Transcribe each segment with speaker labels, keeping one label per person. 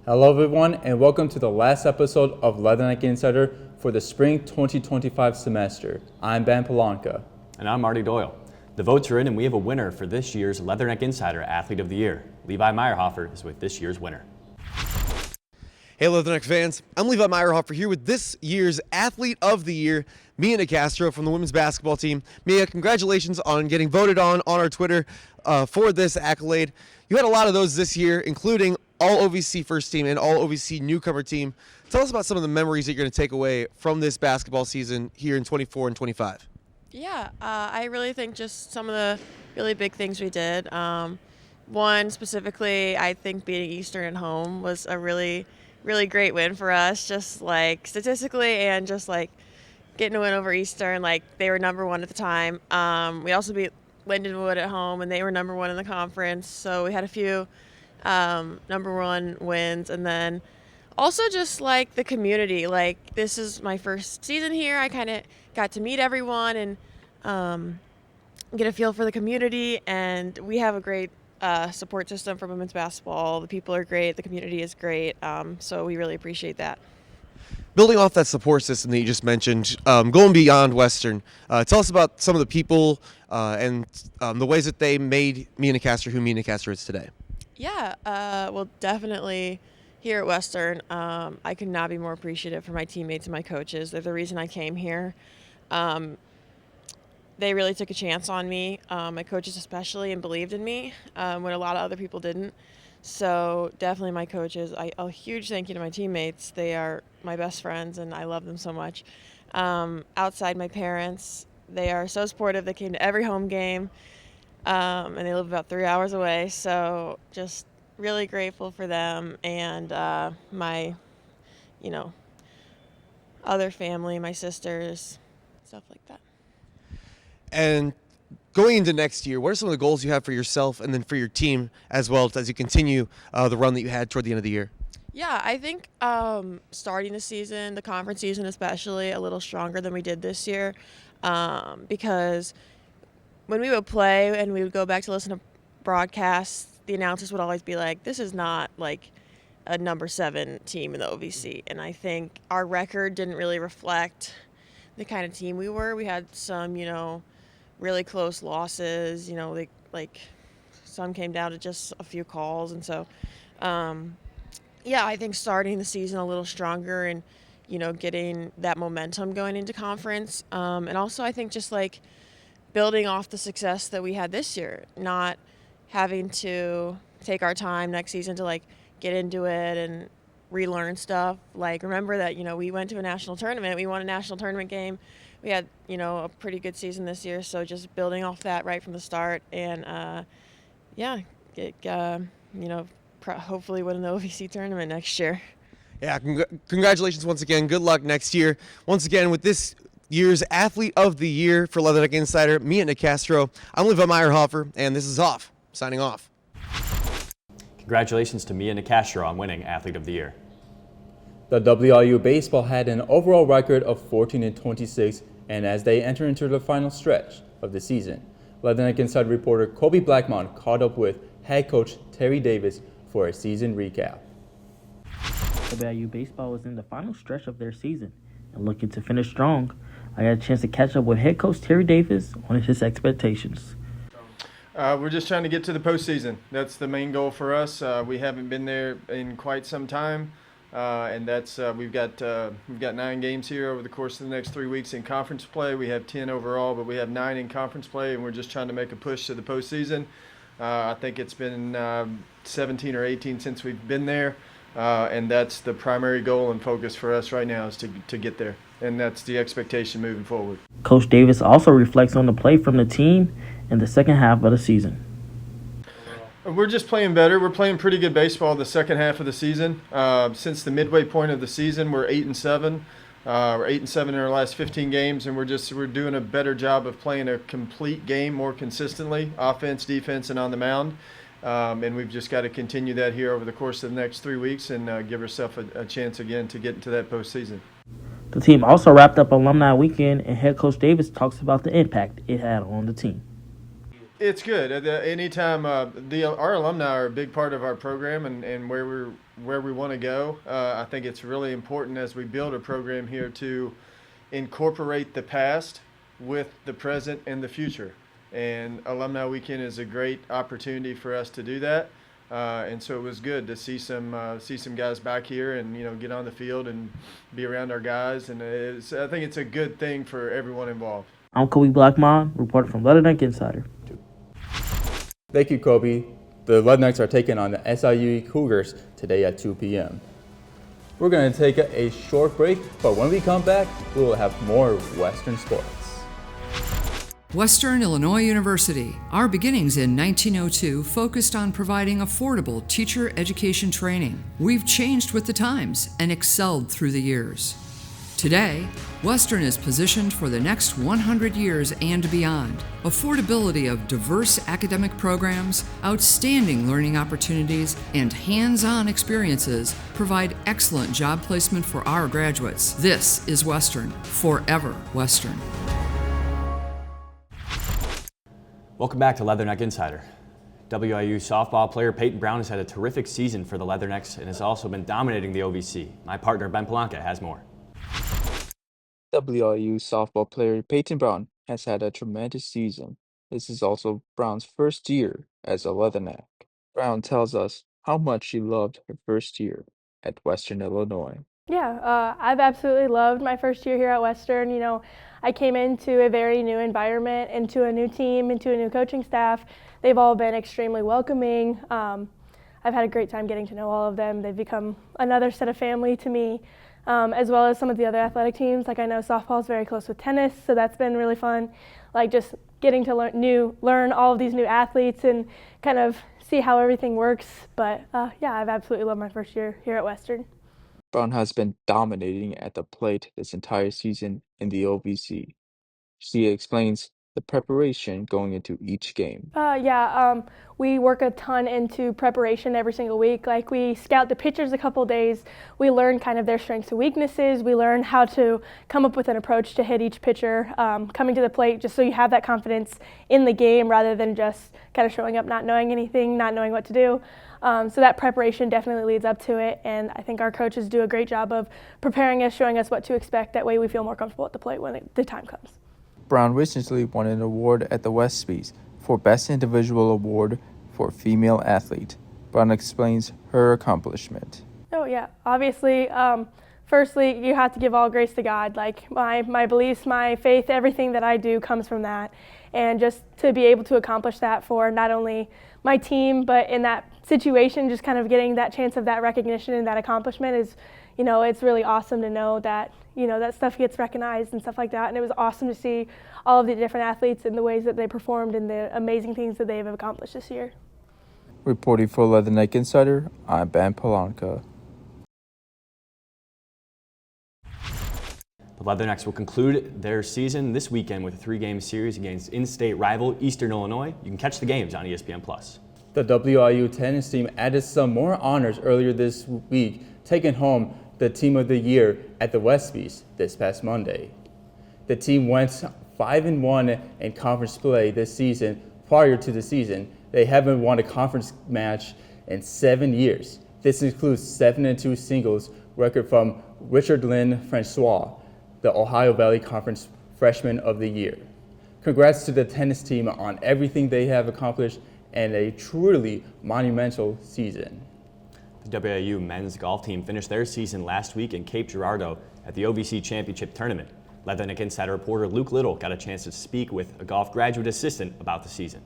Speaker 1: Hello everyone and welcome to the last episode of Leatherneck Insider for the spring 2025 semester. I'm Ben Polanka.
Speaker 2: And I'm Marty Doyle. The votes are in and we have a winner for this year's Leatherneck Insider Athlete of the Year. Levi Meyerhofer is with this year's winner.
Speaker 3: Hey Leatherneck fans, I'm Levi Meyerhofer here with this year's Athlete of the Year, Mia Nicastro from the women's basketball team. Mia, congratulations on getting voted on our Twitter for this accolade. You had a lot of those this year, including all OVC first team and all OVC newcomer team. Tell us about some of the memories that you're going to take away from this basketball season here in 24 and 25.
Speaker 4: Yeah, I really think just some of the really big things we did. One specifically, I think beating Eastern at home was a really great win for us, just like statistically and just like getting a win over Eastern. Like they were number one at the time. We also beat Lindenwood at home and they were number one in the conference. So we had a few number one wins, and then also just like the community. Like this is my first season here. I kind of got to meet everyone and get a feel for the community, and we have a great support system for women's basketball. The people are great. The community is great. So we really appreciate that.
Speaker 3: Building off that support system that you just mentioned, going beyond Western, tell us about some of the people and the ways that they made Mia Nicastro who Mia Nicastro is today.
Speaker 4: Yeah, well, definitely here at Western, I could not be more appreciative for my teammates and my coaches. They're the reason I came here. They really took a chance on me, my coaches especially, and believed in me when a lot of other people didn't. So definitely my coaches. A huge thank you to my teammates. They are my best friends, and I love them so much. Outside my parents, they are so supportive. They came to every home game, and they live about 3 hours away. So just really grateful for them and my, other family, my sisters, stuff like that.
Speaker 3: And going into next year, what are some of the goals you have for yourself and then for your team as well as you continue the run that you had toward the end of the year?
Speaker 4: Yeah, I think starting the season, the conference season especially, a little stronger than we did this year, because when we would play and we would go back to listen to broadcasts, the announcers would always be like, this is not like a number 7 team in the OVC. And I think our record didn't really reflect the kind of team we were. We had some, really close losses, like some came down to just a few calls. And so, I think starting the season a little stronger and, getting that momentum going into conference. And also I think just like building off the success that we had this year, not having to take our time next season to like get into it and relearn stuff. Like remember that, we went to a national tournament, we won a national tournament game. We had, a pretty good season this year, so just building off that right from the start and, hopefully win the OVC tournament next year.
Speaker 3: Yeah, congratulations once again. Good luck next year. Once again, with this year's Athlete of the Year for Leatherneck Insider, Mia Nicastro. I'm Levi Meyerhofer, and this is Off. Signing off.
Speaker 2: Congratulations to Mia Nicastro on winning Athlete of the Year.
Speaker 1: The WIU baseball had an overall record of 14-26, and as they enter into the final stretch of the season, Leatherneck Insider reporter Kobe Blackmon caught up with head coach Terry Davis for a season recap.
Speaker 5: WIU baseball was in the final stretch of their season and looking to finish strong. I got a chance to catch up with head coach Terry Davis on his expectations.
Speaker 6: We're just trying to get to the postseason. That's the main goal for us. We haven't been there in quite some time, and that's we've got 9 games here over the course of the next 3 weeks in conference play. We have 10 overall, but we have 9 in conference play, and we're just trying to make a push to the postseason. I think it's been 17 or 18 since we've been there, and that's the primary goal and focus for us right now is to get there, and that's the expectation moving forward.
Speaker 5: Coach Davis also reflects on the play from the team in the second half of the season.
Speaker 6: We're just playing better. We're playing pretty good baseball the second half of the season. Since the midway point of the season, we're 8-7. We're 8-7 in our last 15 games, and we're doing a better job of playing a complete game more consistently, offense, defense, and on the mound. And we've just got to continue that here over the course of the next 3 weeks and give ourselves a chance again to get into that postseason.
Speaker 5: The team also wrapped up Alumni Weekend, and head coach Davis talks about the impact it had on the team.
Speaker 6: It's good. Anytime our alumni are a big part of our program and where we want to go. I think it's really important as we build a program here to incorporate the past with the present and the future. And Alumni Weekend is a great opportunity for us to do that. And so it was good to see some guys back here and get on the field and be around our guys. And I think it's a good thing for everyone involved.
Speaker 5: I'm Kobe Blackmon, reporter from Leatherneck Insider.
Speaker 1: Thank you, Kobe. The Leatherneck's are taking on the SIUE Cougars today at 2 p.m. We're going to take a short break, but when we come back, we will have more Western sports.
Speaker 7: Western Illinois University. Our beginnings in 1902 focused on providing affordable teacher education training. We've changed with the times and excelled through the years. Today, Western is positioned for the next 100 years and beyond. Affordability of diverse academic programs, outstanding learning opportunities, and hands-on experiences provide excellent job placement for our graduates. This is Western, forever Western.
Speaker 2: Welcome back to Leatherneck Insider. WIU softball player Peyton Brown has had a terrific season for the Leathernecks and has also been dominating the OVC. My partner Ben Palanca has more.
Speaker 8: WIU softball player Peyton Brown has had a tremendous season. This is also Brown's first year as a Leatherneck. Brown tells us how much she loved her first year at Western Illinois.
Speaker 9: Yeah, I've absolutely loved my first year here at Western. I came into a very new environment, into a new team, into a new coaching staff. They've all been extremely welcoming. I've had a great time getting to know all of them. They've become another set of family to me, as well as some of the other athletic teams. Like I know softball is very close with tennis, so that's been really fun. Like just getting to learn all of these new athletes and kind of see how everything works. But yeah, I've absolutely loved my first year here at Western.
Speaker 8: Brown has been dominating at the plate this entire season in the OVC. She explains the preparation going into each game.
Speaker 9: We work a ton into preparation every single week. Like we scout the pitchers a couple days. We learn kind of their strengths and weaknesses. We learn how to come up with an approach to hit each pitcher coming to the plate, just so you have that confidence in the game rather than just kind of showing up not knowing anything, not knowing what to do. So that preparation definitely leads up to it, and I think our coaches do a great job of preparing us, showing us what to expect. That way we feel more comfortable at the plate when the time comes.
Speaker 8: Brown recently won an award at the Westspies for Best Individual Award for Female Athlete. Brown explains her accomplishment.
Speaker 9: Oh yeah, obviously, firstly, you have to give all grace to God. Like my beliefs, my faith, everything that I do comes from that. And just to be able to accomplish that for not only my team, but in that situation, just kind of getting that chance of that recognition and that accomplishment is, it's really awesome to know that, that stuff gets recognized and stuff like that. And it was awesome to see all of the different athletes and the ways that they performed and the amazing things that they've accomplished this year.
Speaker 8: Reporting for Leatherneck Insider, I'm Ben Palanca.
Speaker 2: The Leathernecks will conclude their season this weekend with a 3-game series against in-state rival Eastern Illinois. You can catch the games on ESPN+.
Speaker 1: The WIU tennis team added some more honors earlier this week, taking home the Team of the Year at the Westspies this past Monday. The team went 5-1 in conference play this season. Prior to the season, they haven't won a conference match in 7 years. This includes 7-2 singles record from Richard Lynn Francois, the Ohio Valley Conference Freshman of the Year. Congrats to the tennis team on everything they have accomplished and a truly monumental season.
Speaker 2: The WIU men's golf team finished their season last week in Cape Girardeau at the OVC Championship Tournament. Leatherneck Insider reporter Luke Little got a chance to speak with a golf graduate assistant about the season.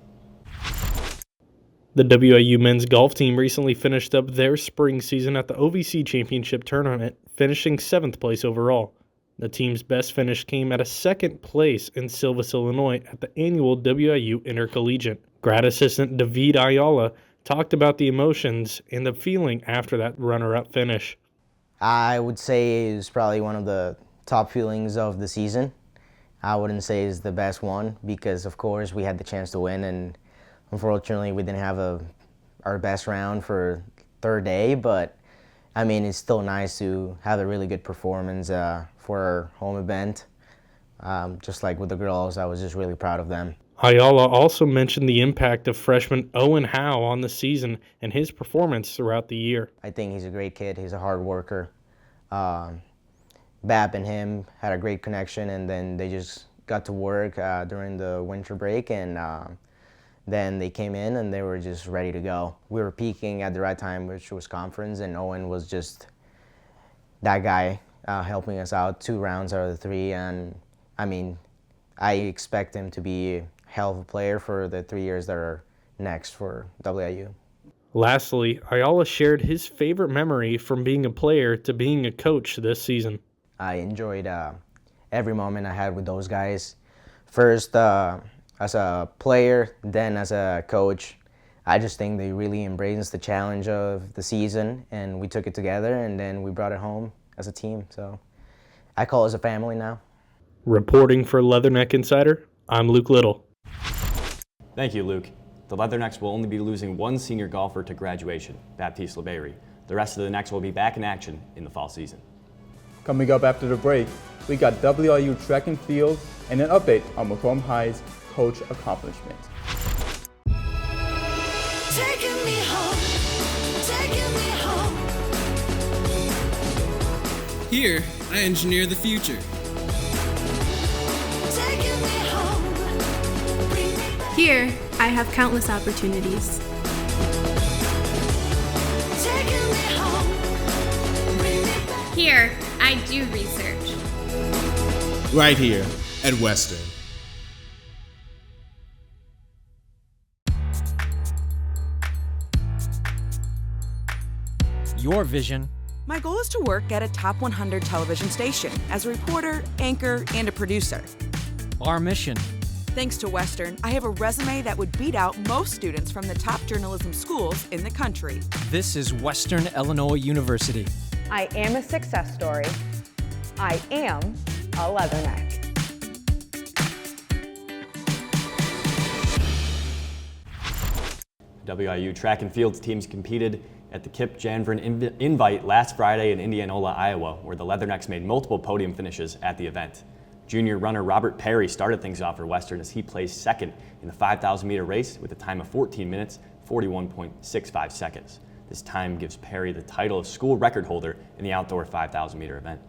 Speaker 10: The WIU men's golf team recently finished up their spring season at the OVC Championship Tournament, finishing 7th place overall. The team's best finish came at a 2nd place in Silvis, Illinois at the annual WIU Intercollegiate. Grad assistant David Ayala talked about the emotions and the feeling after that runner-up finish.
Speaker 11: I would say it was probably one of the top feelings of the season. I wouldn't say it's the best one because, of course, we had the chance to win, and unfortunately we didn't have our best round for third day, but I mean, it's still nice to have a really good performance for our home event. Just like with the girls, I was just really proud of them.
Speaker 10: Ayala also mentioned the impact of freshman Owen Howe on the season and his performance throughout the year.
Speaker 11: I think he's a great kid. He's a hard worker. Bap and him had a great connection, and then they just got to work during the winter break, and then they came in and they were just ready to go. We were peaking at the right time, which was conference, and Owen was just that guy helping us out 2 rounds out of the 3. And I mean, I expect him to be a hell of a player for the 3 years that are next for WIU.
Speaker 10: Lastly, Ayala shared his favorite memory from being a player to being a coach this season.
Speaker 11: I enjoyed every moment I had with those guys. First as a player, then as a coach. I just think they really embraced the challenge of the season, and we took it together, and then we brought it home as a team. So I call us a family now.
Speaker 10: Reporting for Leatherneck Insider, I'm Luke Little.
Speaker 2: Thank you, Luke. The Leathernecks will only be losing 1 senior golfer to graduation, Baptiste LeBayery. The rest of the Necks will be back in action in the fall season.
Speaker 1: Coming up after the break, we got WIU track and field and an update on Macomb High's coach accomplishments.
Speaker 12: Taking me home, taking me home.
Speaker 13: Here, I engineer the future.
Speaker 12: Taking me home, bring me back.
Speaker 14: Here, I have countless opportunities.
Speaker 12: Taking me home, bring me back.
Speaker 14: Here, I do research.
Speaker 13: Right here at Western.
Speaker 15: Your vision.
Speaker 16: My goal is to work at a top 100 television station as a reporter, anchor, and a producer.
Speaker 15: Our mission.
Speaker 16: Thanks to Western, I have a resume that would beat out most students from the top journalism schools in the country.
Speaker 15: This is Western Illinois University.
Speaker 17: I am a success story. I am a Leatherneck.
Speaker 2: WIU track and field teams competed at the Kip Janvrin Invite last Friday in Indianola, Iowa, where the Leathernecks made multiple podium finishes at the event. Junior runner Robert Perry started things off for Western as he placed second in the 5,000-meter race with a time of 14 minutes, 41.65 seconds. This time gives Perry the title of school record holder in the outdoor 5,000-meter event.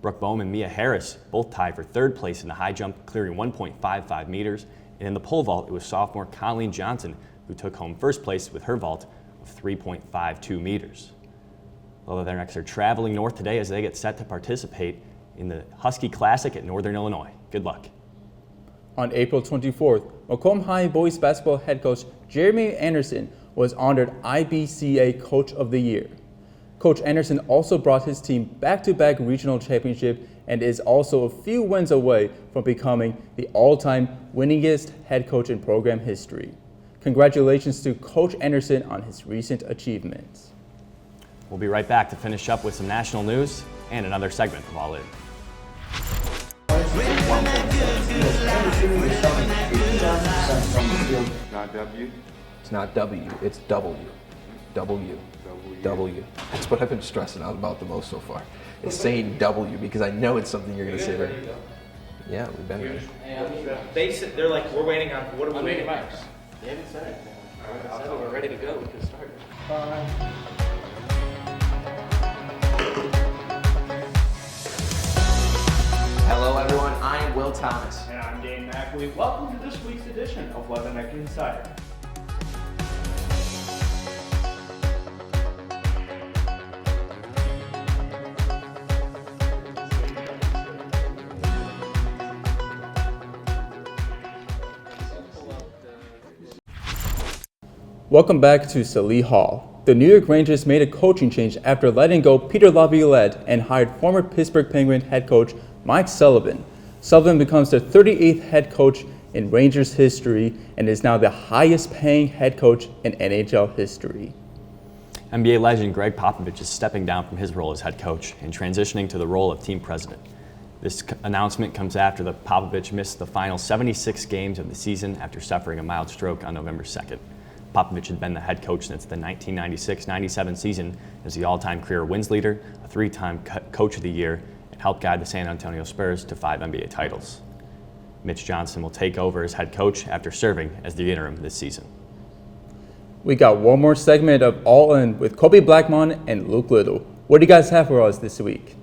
Speaker 2: Brooke Bohm and Mia Harris both tied for 3rd place in the high jump, clearing 1.55 meters. And in the pole vault, it was sophomore Colleen Johnson who took home 1st place with her vault of 3.52 meters. The Leathernecks are traveling north today as they get set to participate in the Husky Classic at Northern Illinois. Good luck.
Speaker 1: On April 24th, Macomb High boys basketball head coach Jeremy Anderson was honored IBCA Coach of the Year. Coach Anderson also brought his team back-to-back regional championship and is also a few wins away from becoming the all-time winningest head coach in program history. Congratulations to Coach Anderson on his recent achievements.
Speaker 2: We'll be right back to finish up with some national news and another segment of All In.
Speaker 18: Not W?
Speaker 19: It's not W, it's W. W. W. That's what I've been stressing out about the most so far. It's saying W because I know it's something you're going to say there. Yeah, we've been there.
Speaker 20: They're like, we're waiting on, what are we waiting on?
Speaker 19: They haven't said anything. All right, we're ready to go. We can start.
Speaker 20: Hello everyone, I am Will Thomas.
Speaker 21: And I'm Dane Mackley. Welcome to this week's edition of Leatherneck Insider.
Speaker 1: Welcome back to Sallee Hall. The New York Rangers made a coaching change after letting go Peter Laviolette and hired former Pittsburgh Penguin head coach Mike Sullivan. Sullivan becomes the 38th head coach in Rangers history and is now the highest paying head coach in NHL history.
Speaker 2: NBA legend Greg Popovich is stepping down from his role as head coach and transitioning to the role of team president. This announcement comes after Popovich missed the final 76 games of the season after suffering a mild stroke on November 2nd. Popovich had been the head coach since the 1996-97 season as the all-time career wins leader, a 3-time Coach of the Year, and helped guide the San Antonio Spurs to 5 NBA titles. Mitch Johnson will take over as head coach after serving as the interim this season.
Speaker 1: We got one more segment of All In with Kobe Blackmon and Luke Little. What do you guys have for us this week?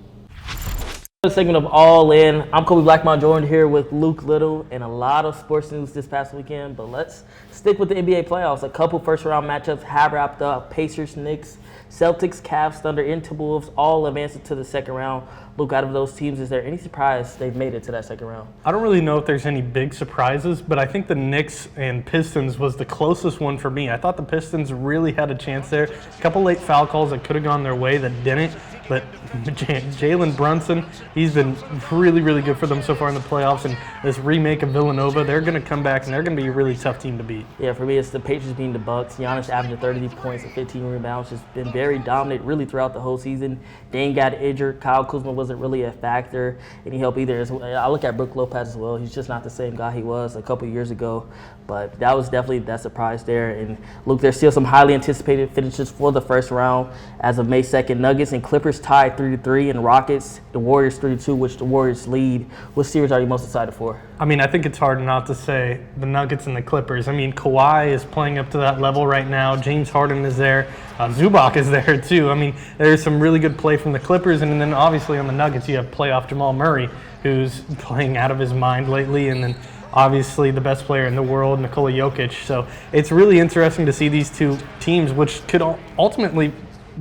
Speaker 5: Segment of All In. I'm Kobe Blackmon, joined here with Luke Little, and a lot of sports news this past weekend. But let's stick with the NBA playoffs. A couple first-round matchups have wrapped up. Pacers, Knicks, Celtics, Cavs, Thunder, and Timberwolves all advanced to the second round. Luke, out of those teams, is there any surprise they've made it to that second round?
Speaker 10: I don't really know if there's any big surprises, but I think the Knicks and Pistons was the closest one for me. I thought the Pistons really had a chance there. A couple late foul calls that could have gone their way that didn't. But Jalen Brunson, he's been really, really good for them so far in the playoffs. And this remake of Villanova, they're going to come back, and they're going to be a really tough team to beat.
Speaker 5: Yeah, for me, it's the Patriots beating the Bucks. Giannis averaging 30 points and 15 rebounds. Just been very dominant really throughout the whole season. Dame got injured. Kyle Kuzma wasn't really a factor, and he helped either. I look at Brook Lopez as well. He's just not the same guy he was a couple years ago. But that was definitely that surprise there. And Luke, there's still some highly anticipated finishes for the first round. As of May 2nd, Nuggets and Clippers tied 3-3, and Rockets and Warriors 3-2, which the Warriors lead. What series are you most excited for?
Speaker 10: I mean, I think it's hard not to say the Nuggets and the Clippers. I mean, Kawhi is playing up to that level right now. James Harden is there. Zubac is there too. I mean, there's some really good play from the Clippers, and then obviously on the Nuggets you have playoff Jamal Murray, who's playing out of his mind lately, and then obviously the best player in the world, Nikola Jokic. So it's really interesting to see these two teams, which could ultimately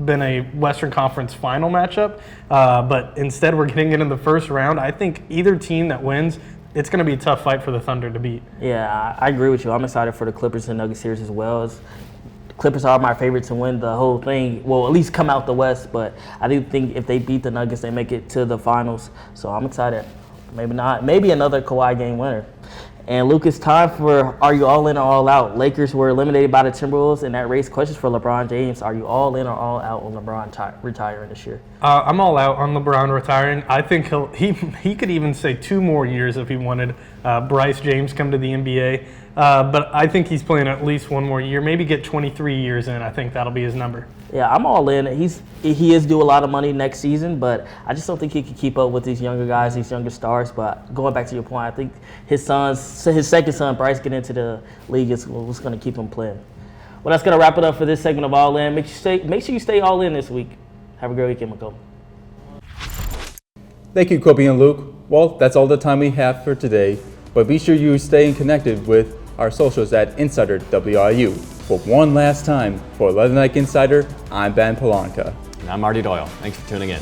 Speaker 10: been a Western Conference final matchup, but instead we're getting it in the first round. I think either team that wins, it's going to be a tough fight for the Thunder to beat.
Speaker 5: Yeah, I agree with you. I'm excited for the Clippers and Nuggets series as well. The Clippers are my favorite to win the whole thing, well, at least come out the West, but I do think if they beat the Nuggets, they make it to the finals. So I'm excited. Maybe not. Maybe another Kawhi game winner. And Luke, it's time for Are You All In or All Out? Lakers were eliminated by the Timberwolves, and that raised questions for LeBron James. Are you all in or all out on LeBron retiring this year?
Speaker 10: I'm all out on LeBron retiring. I think he could even say 2 more years if he wanted. Bryce James come to the NBA. But I think he's playing at least 1 more year, maybe get 23 years in. I think that'll be his number.
Speaker 5: Yeah, I'm all in. He is due a lot of money next season, but I just don't think he can keep up with these younger guys, these younger stars. But going back to your point, I think his second son, Bryce, getting into the league is what's going to keep him playing. Well, that's going to wrap it up for this segment of All In. Make sure you stay all in this week. Have a great weekend, McComb.
Speaker 1: Thank you, Kobe and Luke. Well, that's all the time we have for today, but be sure you stay connected with our socials at Insider WIU. For one last time, for Leatherneck Insider, I'm Ben Polanka.
Speaker 2: And I'm Marty Doyle. Thanks for tuning in.